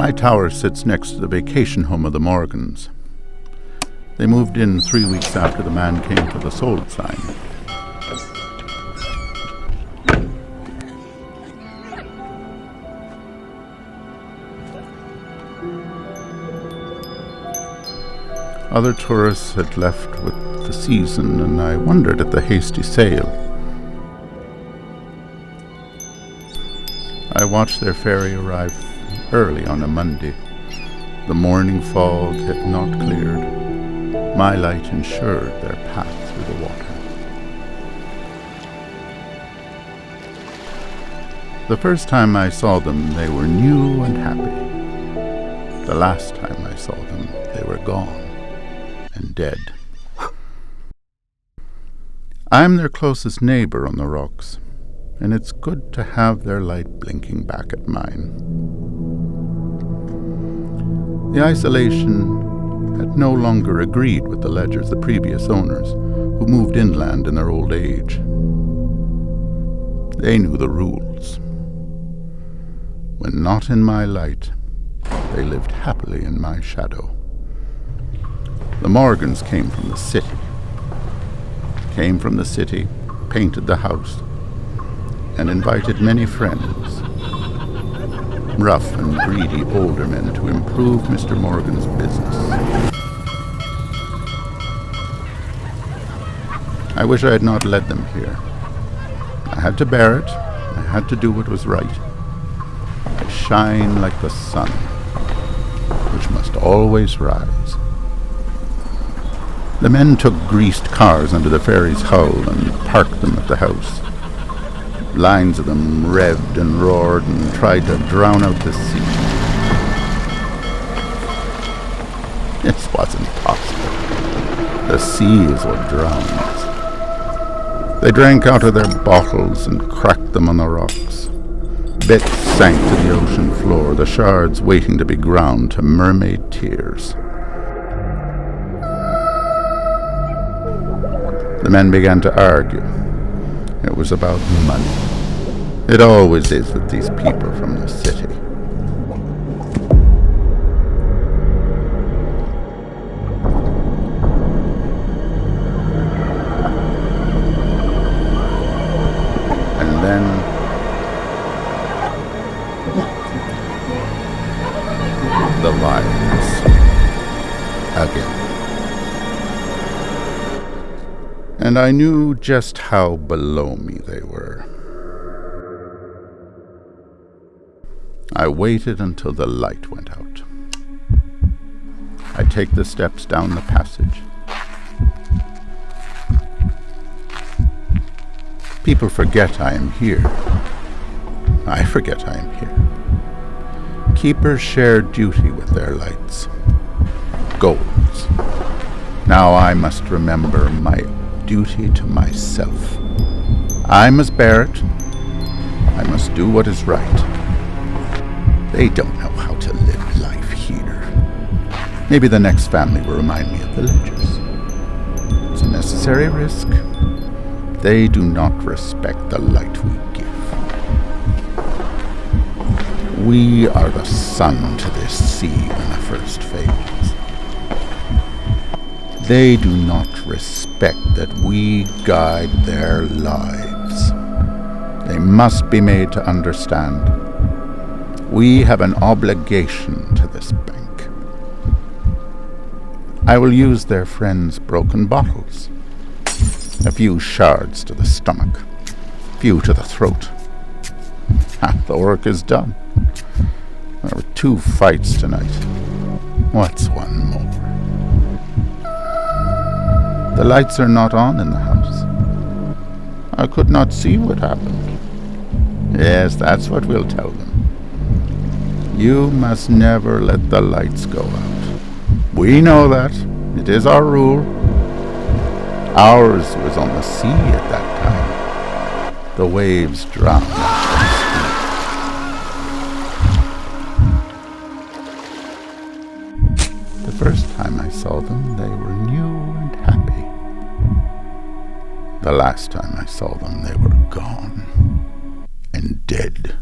My tower sits next to the vacation home of the Morgans. They moved in 3 weeks after the man came for the sold sign. Other tourists had left with the season, and I wondered at the hasty sale. I watched their ferry arrive early on a Monday. The morning fog had not cleared. My light ensured their path through the water. The first time I saw them, they were new and happy. The last time I saw them, they were gone and dead. I'm their closest neighbor on the rocks, and it's good to have their light blinking back at mine. The isolation had no longer agreed with the Ledgers, the previous owners, who moved inland in their old age. They knew the rules. When not in my light, they lived happily in my shadow. The Morgans came from the city, painted the house, and invited many friends, rough and greedy older men, to improve Mr. Morgan's business. I wish I had not led them here. I had to bear it. I had to do what was right. I shine like the sun, which must always rise. The men took greased cars under the ferry's hull and parked them at the house. Lines of them revved and roared and tried to drown out the sea. This wasn't possible. The sea is what drowns. They drank out of their bottles and cracked them on the rocks. Bits sank to the ocean floor, the shards waiting to be ground to mermaid tears. The men began to argue. It was about money. It always is with these people from the city. And then the violence again. And I knew just how below me they were. I waited until the light went out. I take the steps down the passage. People forget I am here. I forget I am here. Keepers share duty with their lights. Goals. Now I must remember my duty to myself. I must bear it. I must do what is right. They don't know how to live life here. Maybe the next family will remind me of the Ledgers. It's a necessary risk. They do not respect the light we give. We are the sun to this sea when the first fades. They do not respect that we guide their lives. They must be made to understand. We have an obligation to this bank. I will use their friends' broken bottles. A few shards to the stomach, few to the throat. Half the work is done. There were 2 fights tonight. What's one more? The lights are not on in the house. I could not see what happened. Yes, that's what we'll tell them. You must never let the lights go out. We know that. It is our rule. Ours was on the sea at that time. The waves drowned us. The first time I saw them, they were new and happy. The last time I saw them, they were gone and dead.